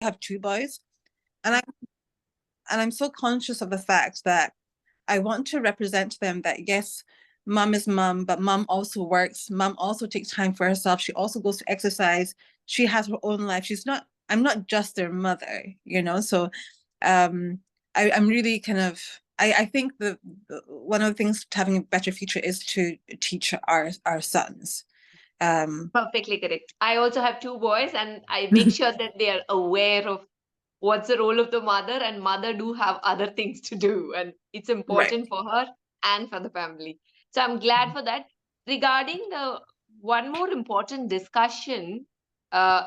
have two boys, and I'm so conscious of the fact that I want to represent to them that yes, mom is mom, but mom also works. Mom also takes time for herself. She also goes to exercise. She has her own life. I'm not just their mother, you know? So I'm really kind of, I think one of the things to having a better future is to teach our sons. Perfectly correct. I also have two boys, and I make sure that they are aware of what's the role of the mother, and mother do have other things to do, and it's Right. important for her and for the family. So I'm glad for that. Regarding the one more important discussion,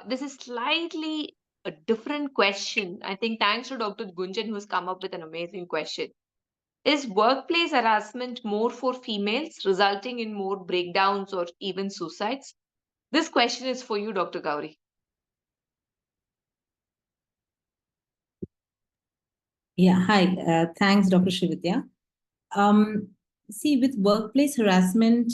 this is slightly a different question. I think thanks to Dr. Gunjan who's come up with an amazing question. Is workplace harassment more for females, resulting in more breakdowns or even suicides? This question is for you, Dr. Gauri. Yeah, hi. Thanks, Dr. Srividya. See, with workplace harassment,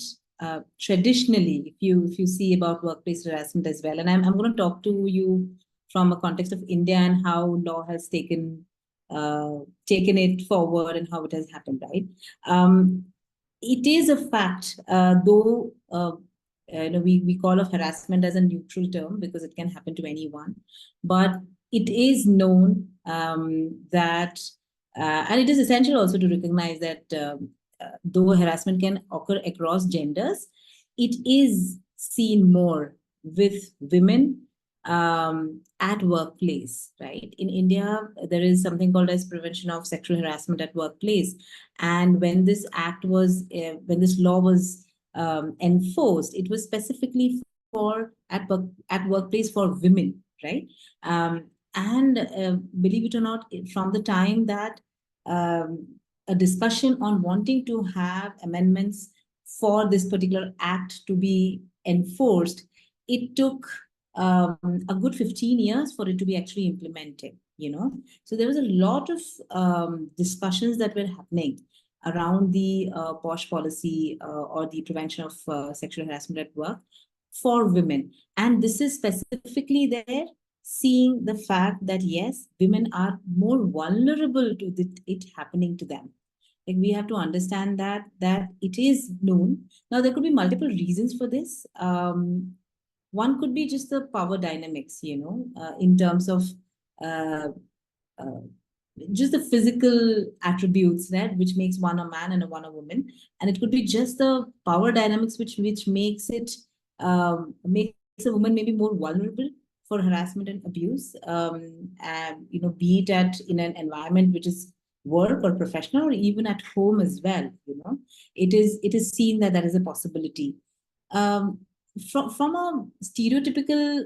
traditionally, if you see about workplace harassment as well, and I'm going to talk to you from a context of India and how law has taken it forward and how it has happened, right? It is a fact, though we call of harassment as a neutral term because it can happen to anyone, but it is known that, and it is essential also to recognize that though harassment can occur across genders, it is seen more with women at workplace, right? In India, there is something called as Prevention of Sexual Harassment at Workplace. And when this when this law was enforced, it was specifically for at workplace for women, right? And believe it or not, from the time that a discussion on wanting to have amendments for this particular act to be enforced, it took a good 15 years for it to be actually implemented, you know. So there was a lot of discussions that were happening around the POSH policy or the prevention of sexual harassment at work for women. And this is specifically there seeing the fact that, yes, women are more vulnerable to it happening to them. Like, we have to understand that it is known. Now, there could be multiple reasons for this. One could be just the power dynamics, you know, in terms of uh, uh, just the physical attributes, right, which makes one a man and one a woman. And it could be just the power dynamics which makes it makes a woman maybe more vulnerable for harassment and abuse, and you know, be it at in an environment which is work or professional, or even at home as well. You know, it is seen that is a possibility. Um, from a stereotypical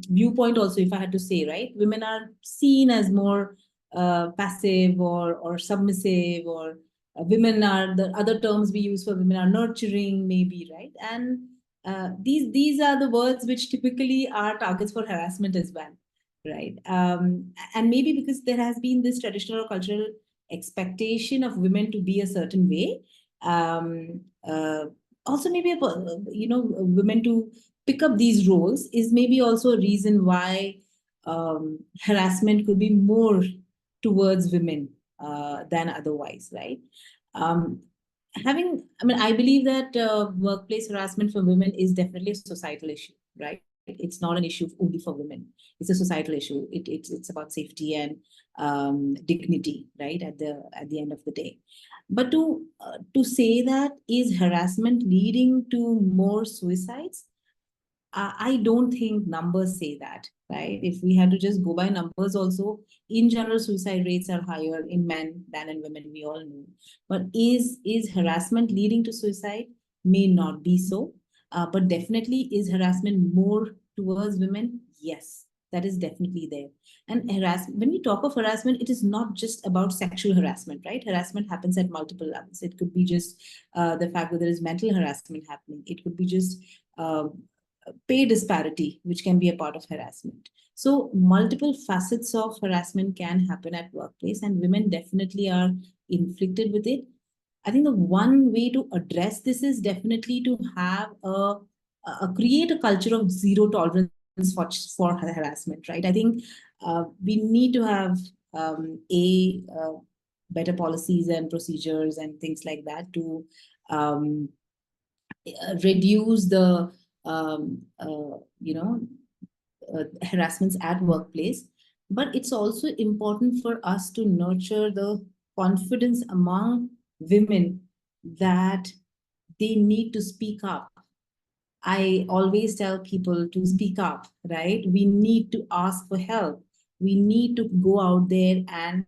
viewpoint, also, if I had to say, right, women are seen as more passive or submissive, or women are, the other terms we use for women are nurturing, maybe, right? And these are the words which typically are targets for harassment as well, right? And maybe because there has been this traditional or cultural expectation of women to be a certain way. Also, maybe you know, women to pick up these roles is maybe also a reason why harassment could be more towards women than otherwise, right? Um, I believe that workplace harassment for women is definitely a societal issue, right? It's not an issue only for women. It's a societal issue. It's about safety and dignity, right? At the end of the day. But to say that is harassment leading to more suicides, I don't think numbers say that, right? If we had to just go by numbers, also, in general, suicide rates are higher in men than in women, we all know. But is harassment leading to suicide? May not be so. But definitely, is harassment more towards women? Yes, that is definitely there. And when we talk of harassment, it is not just about sexual harassment, right? Harassment happens at multiple levels. It could be just the fact that there is mental harassment happening. It could be just pay disparity, which can be a part of harassment. So multiple facets of harassment can happen at workplace, and women definitely are inflicted with it. I think the one way to address this is definitely to have create a culture of zero tolerance for harassment, right? I think we need to have better policies and procedures and things like that to um, reduce the harassments at workplace. But it's also important for us to nurture the confidence among women that they need to speak up. I always tell people to speak up, right? We need to ask for help. We need to go out there and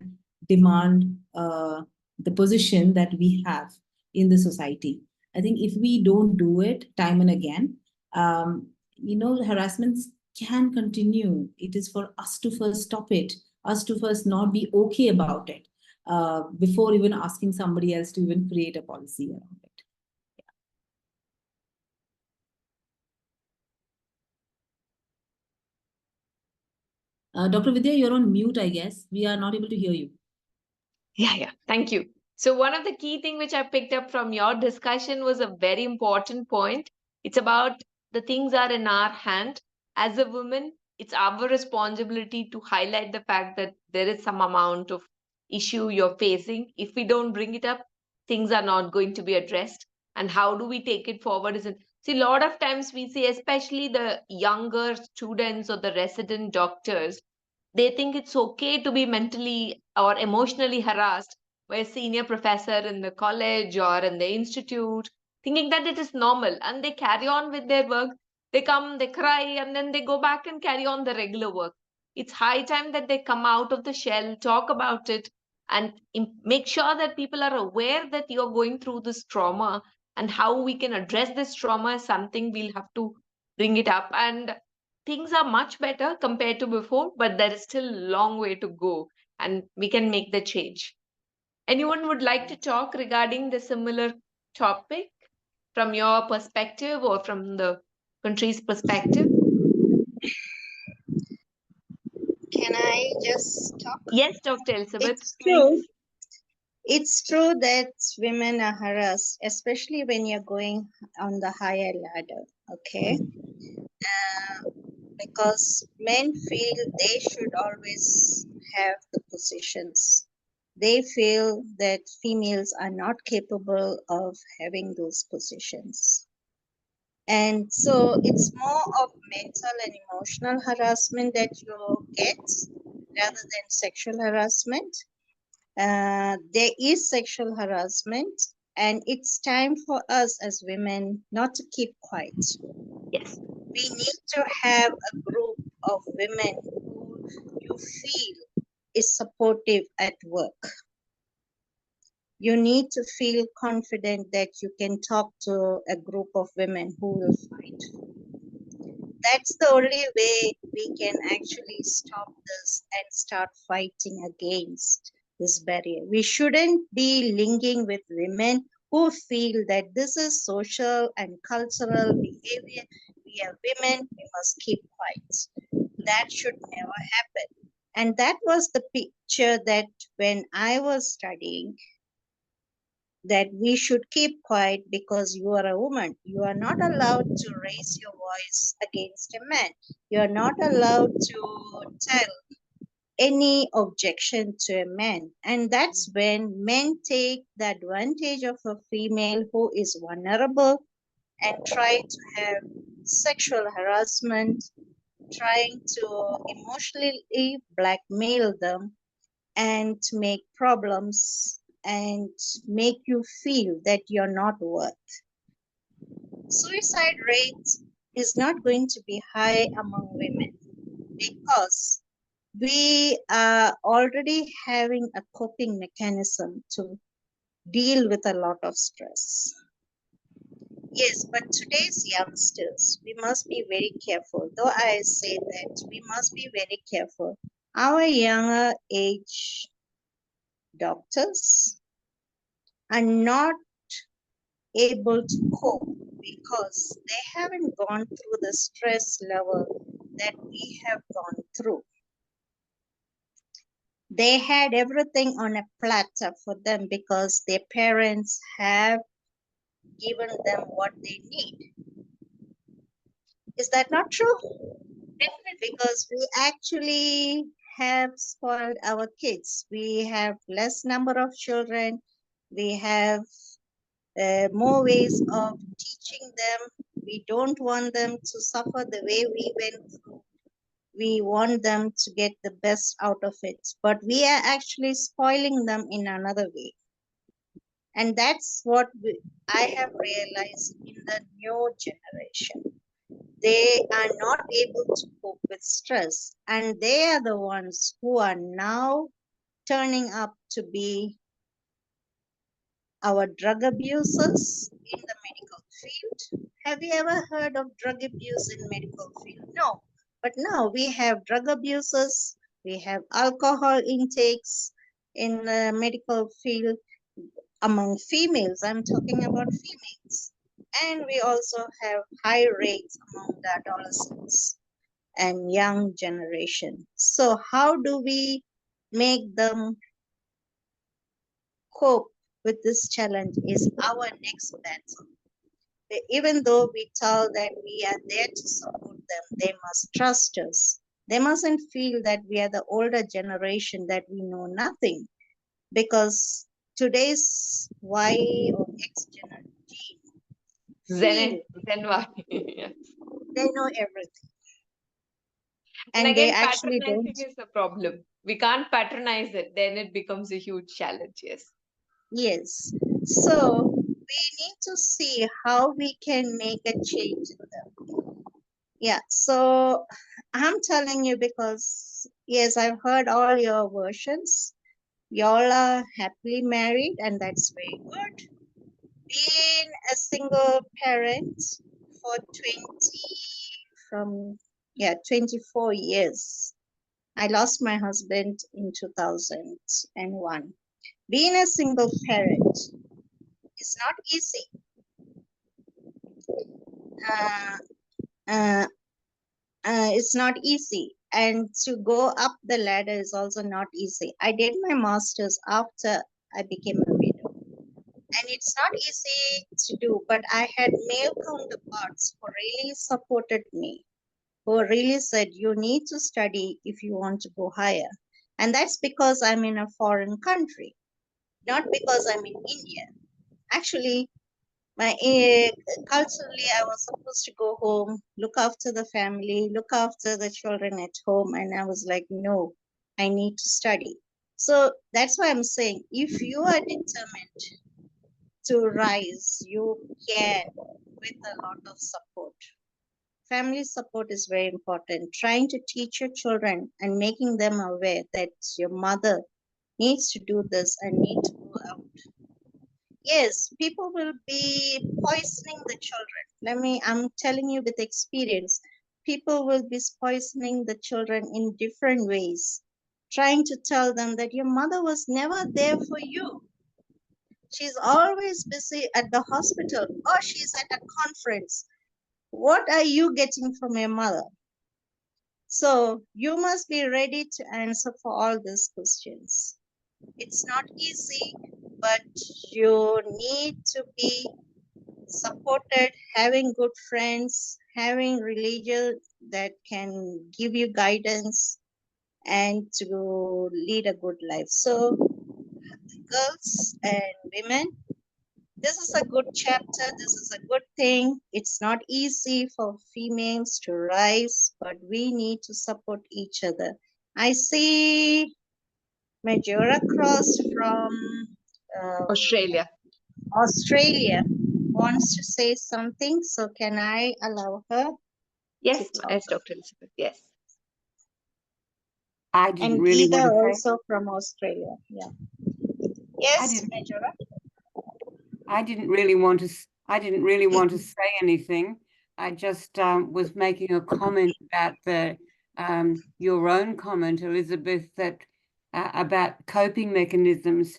demand the position that we have in the society. I think if we don't do it time and again, harassments can continue. It is for us to first stop it, us to first not be okay about it, before even asking somebody else to even create a policy around it. Dr. Vidya, you're on mute, I guess. We are not able to hear you. Yeah. Thank you. So one of the key thing which I picked up from your discussion was a very important point. It's about the things are in our hand. As a woman, it's our responsibility to highlight the fact that there is some amount of issue you're facing. If we don't bring it up, things are not going to be addressed. And how do we take it forward? See, a lot of times we see, especially the younger students or the resident doctors, they think it's okay to be mentally or emotionally harassed by a senior professor in the college or in the institute, thinking that it is normal, and they carry on with their work. They come, they cry, and then they go back and carry on the regular work. It's high time that they come out of the shell, talk about it, and make sure that people are aware that you're going through this trauma, and how we can address this trauma is something we'll have to bring it up. And things are much better compared to before, but there is still a long way to go, and we can make the change. Anyone would like to talk regarding the similar topic from your perspective or from the country's perspective? Can I just talk? Yes, Dr. Elizabeth, It's true. please. It's true that women are harassed, especially when you're going on the higher ladder, okay? Because men feel they should always have the positions. They feel that females are not capable of having those positions. And so it's more of mental and emotional harassment that you get rather than sexual harassment. There is sexual harassment, and it's time for us as women not to keep quiet. Yes. We need to have a group of women who you feel is supportive at work. You need to feel confident that you can talk to a group of women who will fight. That's the only way we can actually stop this and start fighting against this barrier. We shouldn't be linking with women who feel that this is social and cultural behavior. We are women, we must keep quiet. That should never happen. And that was the picture that when I was studying, that we should keep quiet because you are a woman. You are not allowed to raise your voice against a man. You are not allowed to tell any objection to a man. And that's when men take the advantage of a female who is vulnerable and try to have sexual harassment, trying to emotionally blackmail them and make problems and make you feel that you're not worth. Suicide rate is not going to be high among women because we are already having a coping mechanism to deal with a lot of stress. Yes, but today's youngsters, we must be very careful. Though I say that we must be very careful. Our younger age doctors are not able to cope because they haven't gone through the stress level that we have gone through. They had everything on a platter for them because their parents have given them what they need. Is that not true? Definitely. because we actually have spoiled our kids. We have less number of children. We have more ways of teaching them. We don't want them to suffer the way we went through. We want them to get the best out of it, but we are actually spoiling them in another way. And that's what I have realized in the new generation. They are not able to cope with stress, and they are the ones who are now turning up to be our drug abusers in the medical field. Have you ever heard of drug abuse in medical field? No. But now we have drug abusers, we have alcohol intakes in the medical field among females. I'm talking about females. And we also have high rates among the adolescents and young generation. So how do we make them cope with this challenge is our next battle. Even though we tell that we are there to support them, they must trust us. They mustn't feel that we are the older generation, that we know nothing, because today's Y or X generation feel Then why? Yes. they know everything, And and they again, actually patronizing don't. is a problem. We can't patronize it, then it becomes a huge challenge. Yes. Yes. So we need to see how we can make a change in them. Yeah. So I'm telling you because, yes, I've heard all your versions. Y'all are happily married, and that's very good. Being a single parent for 24 years. I lost my husband in 2001. Being a single parent is not easy. Uh, uh, it's not easy. And to go up the ladder is also not easy. I did my master's after I became a widow. And it's not easy to do, but I had male counterparts who really supported me, who really said, you need to study if you want to go higher. And that's because I'm in a foreign country, not because I'm in India. Actually, culturally, I was supposed to go home, look after the family, look after the children at home, and I was like, no, I need to study. So that's why I'm saying, if you are determined to rise, you can with a lot of support. Family support is very important. Trying to teach your children and making them aware that your mother needs to do this and need to go out. Yes, people will be poisoning the children. I'm telling you with experience, people will be poisoning the children in different ways, trying to tell them that your mother was never there for you. She's always busy at the hospital or she's at a conference. What are you getting from your mother? So you must be ready to answer for all these questions. It's not easy, but you need to be supported, having good friends, having religion that can give you guidance and to lead a good life. So, girls and women, this is a good chapter. This is a good thing. It's not easy for females to rise, but we need to support each other. I see Majora Cross from Australia. Australia wants to say something, so can I allow her to Yes, talk? yes, Dr. Elizabeth. Yes. I didn't And really Geeta want to say. also from Australia. Yeah. Yes, Majora. I didn't really want to. I didn't really want to say anything. I just was making a comment about your own comment, Elizabeth, that about coping mechanisms.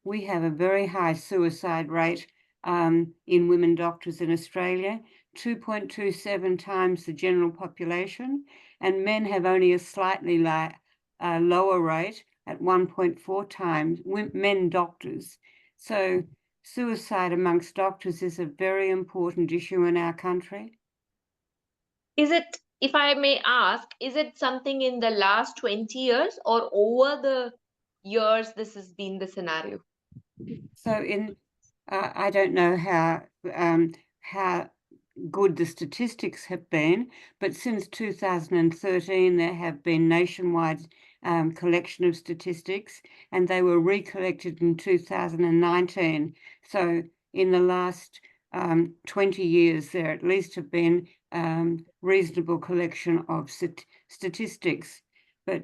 We have a very high suicide rate in women doctors in Australia, 2.27 times the general population, and men have only a slightly lower rate at 1.4 times men doctors. So suicide amongst doctors is a very important issue in our country. Is it if I may ask, is it something in the last 20 years or over the years this has been the scenario? So I don't know how good the statistics have been, but since 2013 there have been nationwide collection of statistics, and they were recollected in 2019. So in the last 20 years there at least have been reasonable collection of statistics, but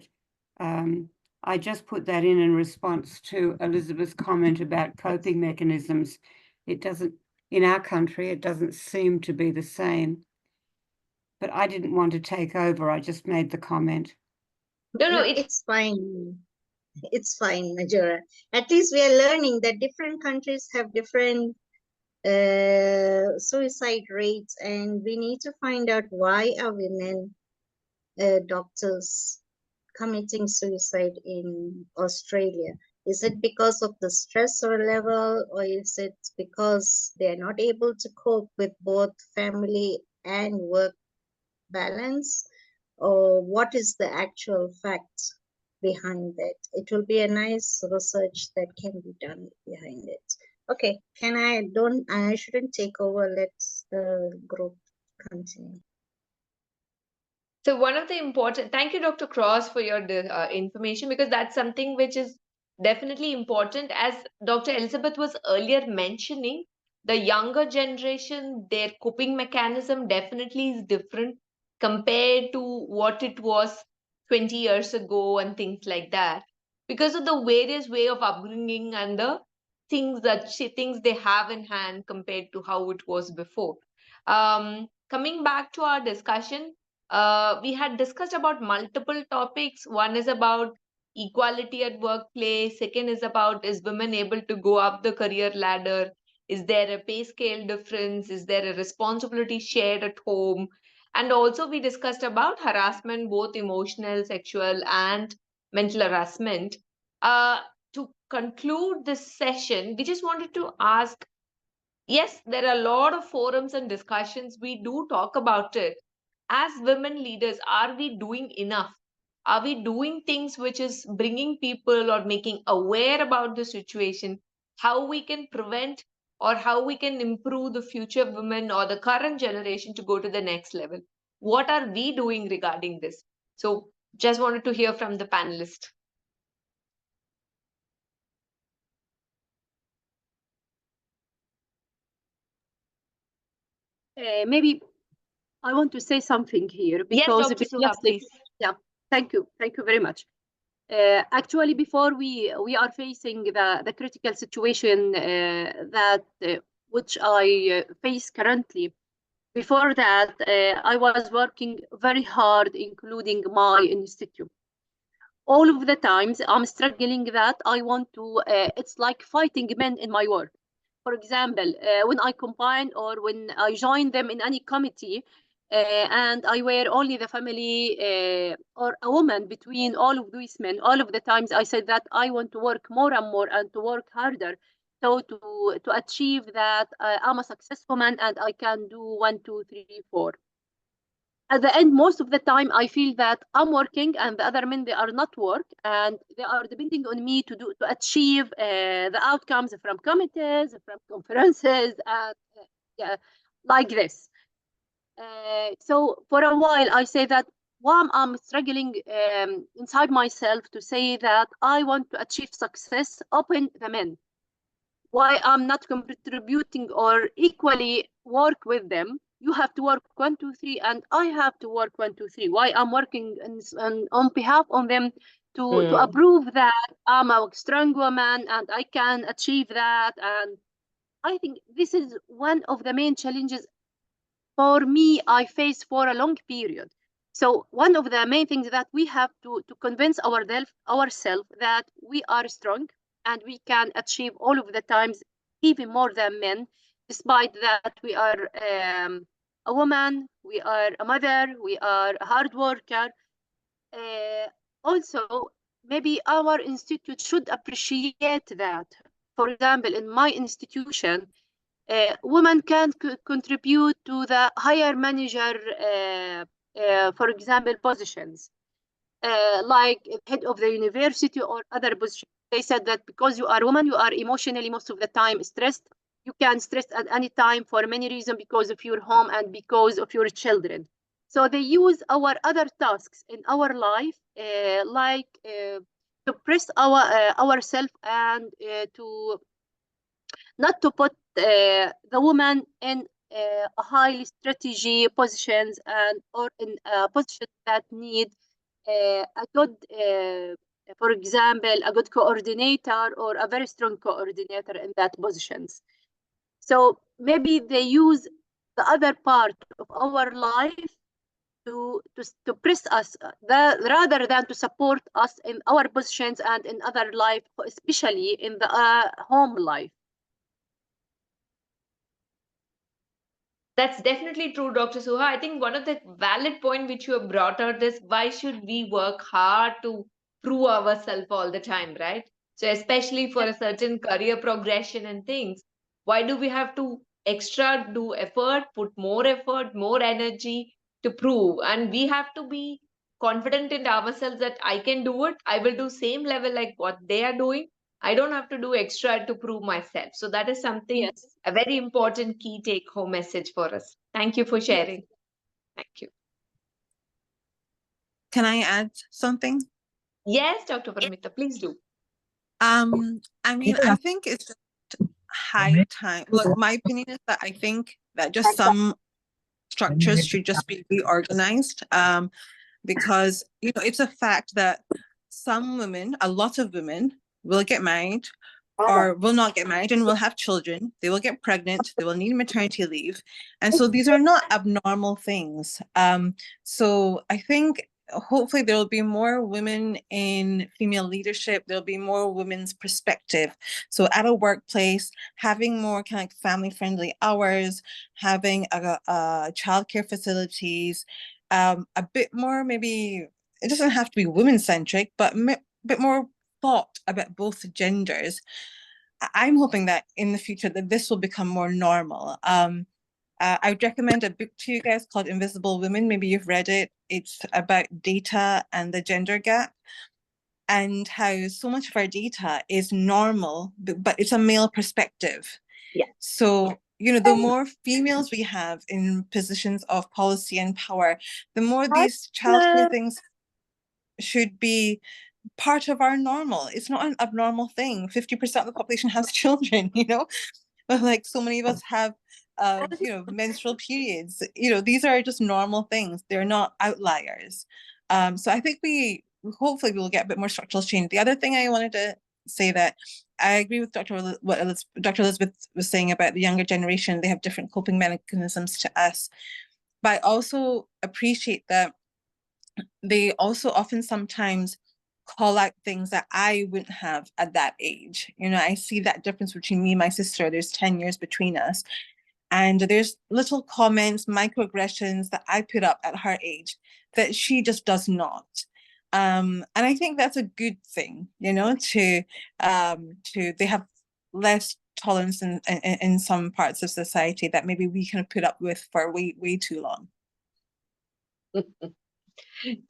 I just put that in response to Elizabeth's comment about coping mechanisms. It doesn't, in our country, it doesn't seem to be the same. But I didn't want to take over. I just made the comment. No, it's fine. It's fine, Majora. At least we are learning that different countries have different suicide rates, and we need to find out why are women doctors committing suicide in Australia. Is it because of the stressor level, or is it because they're not able to cope with both family and work balance? Or what is the actual fact behind that? It will be a nice research that can be done behind it. Okay, I shouldn't take over. Let's the group continue. so one of the important, thank you, Dr. Cross, for your information, because that's something which is definitely important. As Dr. Elizabeth was earlier mentioning, the younger generation, their coping mechanism definitely is different compared to what it was 20 years ago and things like that, because of the various way of upbringing and the things they have in hand compared to how it was before. Coming back to our discussion, we had discussed about multiple topics. One is about equality at workplace. Second is about, is women able to go up the career ladder? Is there a pay scale difference? Is there a responsibility shared at home? And also we discussed about harassment, both emotional, sexual, and mental harassment. To conclude this session, we just wanted to ask, yes, there are a lot of forums and discussions. We do talk about it. As women leaders, are we doing enough? Are we doing things which is bringing people or making aware about the situation? How we can prevent or how we can improve the future women or the current generation to go to the next level? What are we doing regarding this? So just wanted to hear from the panelists. Maybe I want to say something here Yes, because Dr. Suha, please. yeah, thank you very much. Actually, before we are facing the critical situation that which I face currently. Before that, I was working very hard, including my institute. All of the times, I'm struggling that I want to. It's like fighting men in my work. For example, when I combine or when I join them in any committee, and I were only the family or a woman between all of these men, all of the times I said that I want to work more and more and to work harder. So to achieve that, I'm a success woman and I can do 1, 2, 3, 4. At the end, most of the time, I feel that I'm working and the other men, they are not work and they are depending on me to achieve the outcomes from committees, from conferences, and yeah, like this. So for a while, I say that while I'm struggling inside myself to say that I want to achieve success, open the men. Why I'm not contributing or equally work with them. You have to work 1, 2, 3, and I have to work 1, 2, 3. Why I'm working on behalf of them to approve that I'm a strong woman and I can achieve that. And I think this is one of the main challenges for me I face for a long period. So one of the main things that we have to convince ourselves that we are strong and we can achieve all of the times even more than men, despite that we are a woman, we are a mother, we are a hard worker. Also, maybe our institute should appreciate that. For example, in my institution, women can contribute to the higher manager for example, positions, like head of the university or other positions. They said that because you are a woman, you are emotionally most of the time stressed. You can stress at any time for many reasons because of your home and because of your children. So they use our other tasks in our life, to press ourselves and to not to put the woman in a highly strategy positions and or in positions that need a good, for example, a good coordinator or a very strong coordinator in that positions. So maybe they use the other part of our life to press us rather than to support us in our positions and in other life, especially in the home life. That's definitely true, Dr. Suha. I think one of the valid point which you have brought out is why should we work hard to prove ourselves all the time, right? So especially for a certain career progression and things, why do we have to extra do effort, put more energy to prove? And we have to be confident in ourselves that I can do it. I will do same level like what they are doing. I don't have to do extra to prove myself. So that is something, Yes. a very important key take home message for us. Thank you for sharing. Thank you. Can I add something? Yes, Dr. Paramita, please do. I mean, I think it's just high time. Look, my opinion is that I think that just some structures should just be reorganized. Because it's a fact that some women, a lot of women, will get married or will not get married and will have children. They will get pregnant. They will need maternity leave, and so these are not abnormal things. So I think hopefully there will be more women in female leadership. There'll be more women's perspective. So at a workplace, having more kind of family-friendly hours, having a childcare facilities, a bit more, maybe it doesn't have to be women-centric, but a bit more thought about both genders. I'm hoping that in the future that this will become more normal. I would recommend a book to you guys called Invisible Women. Maybe you've read it. It's about data and the gender gap and how so much of our data is normal, but it's a male perspective. Yeah. So, the more females we have in positions of policy and power, the more these childcare things should be part of our normal. It's not an abnormal thing. 50% of the population has children, but like so many of us have menstrual periods. These are just normal things. They're not outliers. So I think hopefully we will get a bit more structural change. The other thing I wanted to say that I agree with Dr. Elizabeth was saying about the younger generation. They have different coping mechanisms to us, but I also appreciate that they also often sometimes call out things that I wouldn't have at that age. I see that difference between me and my sister. There's 10 years between us. And there's little comments, microaggressions that I put up at her age that she just does not. And I think that's a good thing, to they have less tolerance in some parts of society that maybe we can put up with for way, way too long.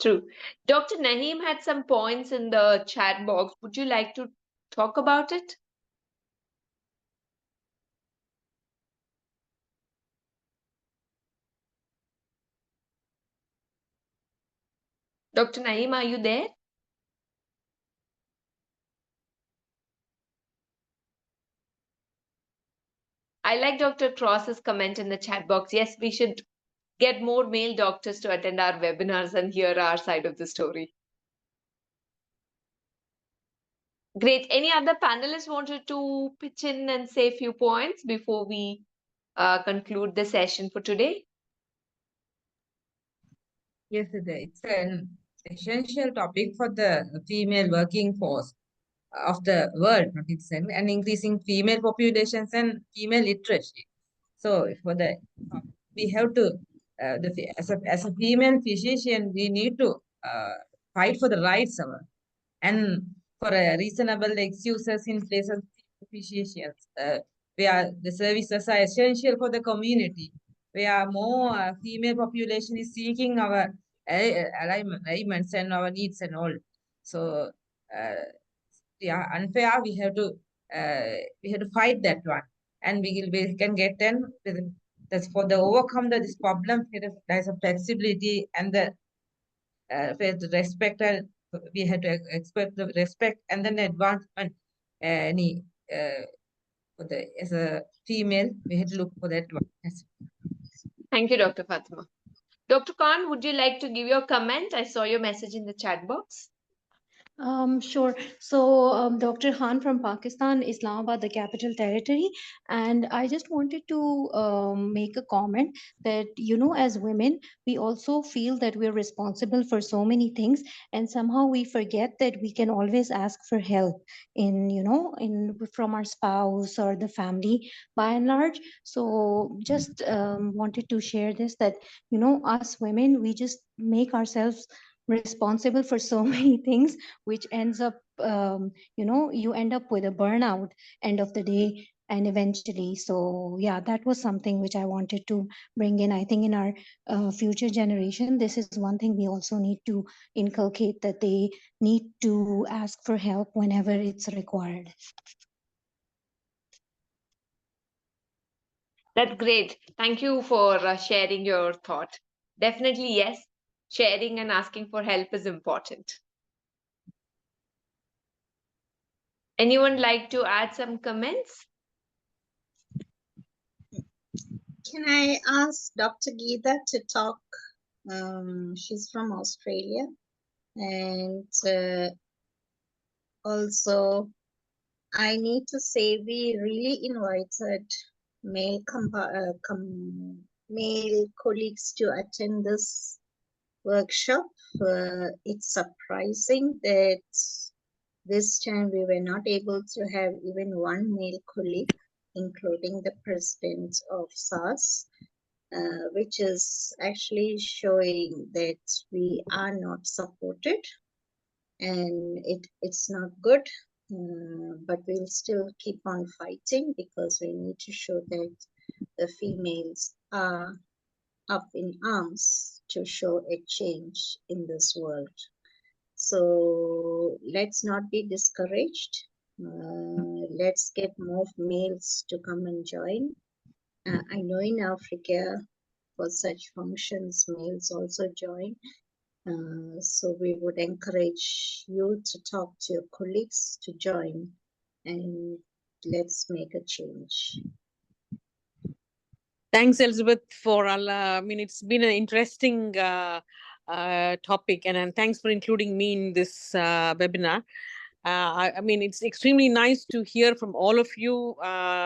True. Dr. Naheem had some points in the chat box. Would you like to talk about it? Dr. Naeem, are you there? I like Dr. Cross's comment in the chat box. Yes, we should get more male doctors to attend our webinars and hear our side of the story. Great. Any other panelists wanted to pitch in and say a few points before we conclude the session for today? Yes, it's an essential topic for the female working force of the world, not itself, and increasing female populations and female literacy. So we have to, as a female physician, we need to fight for the rights of and for a reasonable excuses in place of physicians, where the services are essential for the community, where more female population is seeking our alignments and our needs and all. So yeah, unfair. We have to fight that one, and we can get then. That's for the overcome this problem. There's a flexibility and the with respect. We have to expect the respect and then advancement. Any for the as a female, we had to look for that one. Yes. Thank you, Dr. Fatima. Dr. Khan, would you like to give your comment? I saw your message in the chat box. Sure. So, Dr. Khan from Pakistan, Islamabad, the capital territory. And I just wanted to make a comment that, you know, as women, we also feel that we're responsible for so many things. And somehow we forget that we can always ask for help in, you know, from our spouse or the family by and large. So just wanted to share this that, you know, us women, we just make ourselves responsible for so many things, which ends up you know, you end up with a burnout end of the day and eventually. So yeah, that was something which I wanted to bring in. I think in our future generation, this is one thing we also need to inculcate, that they need to ask for help whenever it's required. That's great. Thank you for sharing your thought. Definitely, yes, sharing and asking for help is important. Anyone like to add some comments? Can I ask Dr. Geeta to talk? She's from Australia. And also, I need to say we really invited male male colleagues to attend this workshop. It's surprising that this time we were not able to have even one male colleague, including the president of SARS, which is actually showing that we are not supported, and it's not good. But we'll still keep on fighting because we need to show that the females are up in arms to show a change in this world. So let's not be discouraged. Let's get more males to come and join. I know in Africa, for such functions, males also join. So we would encourage you to talk to your colleagues to join, and let's make a change. Thanks, Elizabeth, for I mean, it's been an interesting topic, and thanks for including me in this webinar. I mean, it's extremely nice to hear from all of you,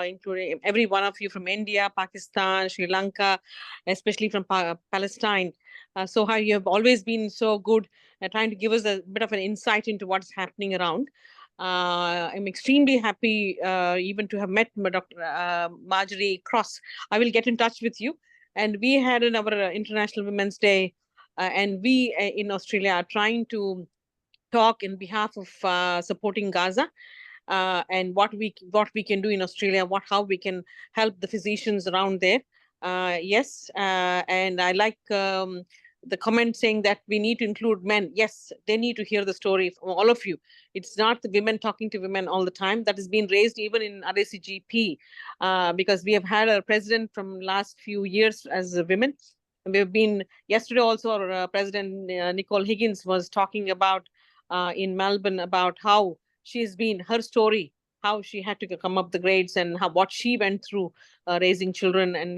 including every one of you from India, Pakistan, Sri Lanka, especially from Palestine. So how you have always been so good at trying to give us a bit of an insight into what's happening around. I'm extremely happy even to have met Dr. Marjorie Cross. I will get in touch with you. And we had our International Women's Day, and we in Australia are trying to talk in behalf of supporting Gaza and what we can do in Australia, how we can help the physicians around there. Yes, and I like the comment saying that we need to include men. Yes, they need to hear the story from all of you. It's not the women talking to women all the time. That has been raised even in RACGP because we have had a president from last few years as women. We've been yesterday also. Our President Nicole Higgins was talking about in Melbourne about how she's been her story, how she had to come up the grades and what she went through raising children and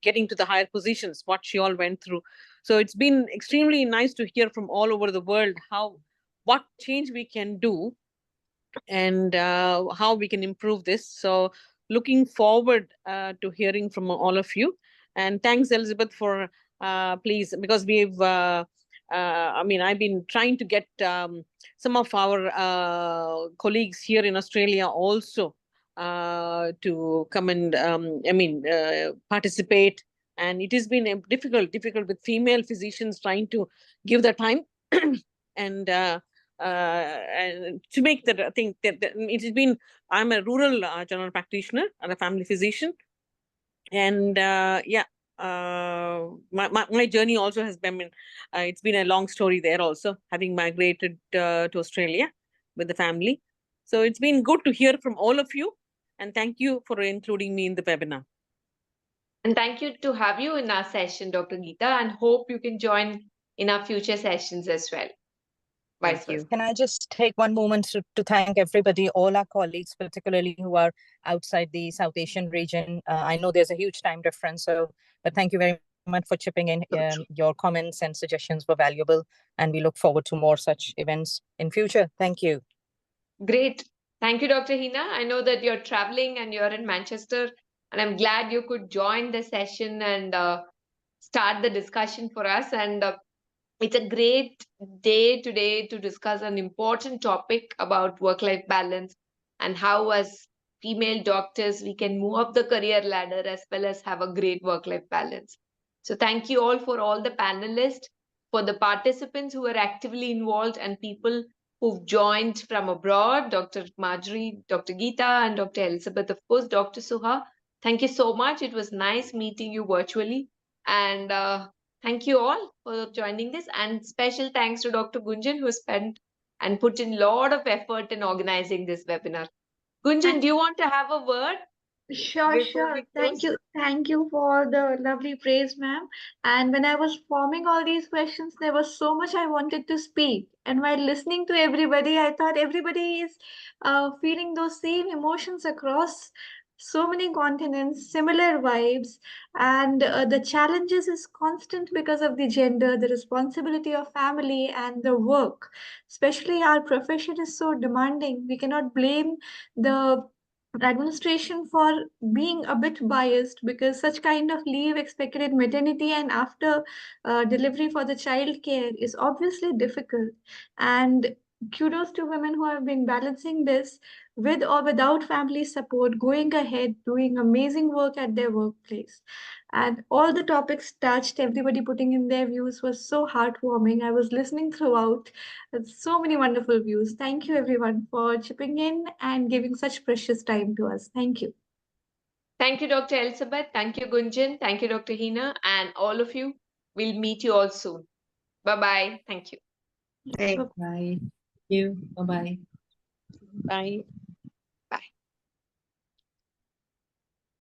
getting to the higher positions, what she all went through. So it's been extremely nice to hear from all over the world what change we can do and how we can improve this. So looking forward to hearing from all of you. And thanks, Elizabeth, for please, because we've I mean, I've been trying to get some of our colleagues here in Australia also to come and, I mean, participate. And it has been difficult with female physicians trying to give their time and to make that. I think that it has been, I'm a rural general practitioner and a family physician. And yeah, my journey also has been, it's been a long story there also, having migrated to Australia with the family. So it's been good to hear from all of you. And thank you for including me in the webinar. And thank you to have you in our session, Dr. Geeta, and hope you can join in our future sessions as well. Vice versa. Can I just take one moment to thank everybody, all our colleagues, particularly who are outside the South Asian region. I know there's a huge time difference, but thank you very much for chipping in. Your comments and suggestions were valuable, and we look forward to more such events in future. Thank you. Great. Thank you, Dr. Hina. I know that you're traveling and you're in Manchester, and I'm glad you could join the session and start the discussion for us. And it's a great day today to discuss an important topic about work-life balance and how, as female doctors, we can move up the career ladder as well as have a great work-life balance. So thank you all for all the panelists, for the participants who are actively involved, and people who've joined from abroad, Dr. Marjorie, Dr. Geeta, and Dr. Elizabeth, of course, Dr. Suha. Thank you so much. It was nice meeting you virtually. And thank you all for joining this. And special thanks to Dr. Gunjan, who spent and put in a lot of effort in organizing this webinar. Gunjan, do you want to have a word? Sure, Before we sure. Thank close? you. Thank you for the lovely praise, ma'am. And when I was forming all these questions, there was so much I wanted to speak. And while listening to everybody, I thought everybody is feeling those same emotions across so many continents, similar vibes. And the challenges is constant because of the gender, the responsibility of family, and the work. Especially our profession is so demanding. We cannot blame the administration for being a bit biased, because such kind of leave expected in maternity and after delivery for the child care is obviously difficult. And kudos to women who have been balancing this with or without family support, going ahead, doing amazing work at their workplace. And all the topics touched, everybody putting in their views, was so heartwarming. I was listening throughout. So many wonderful views. Thank you, everyone, for chipping in and giving such precious time to us. Thank you. Thank you, Dr. Elizabeth. Thank you, Gunjan. Thank you, Dr. Hina. And all of you, we'll meet you all soon. Bye-bye. Thank you. Bye. Thank you. Bye-bye. Bye.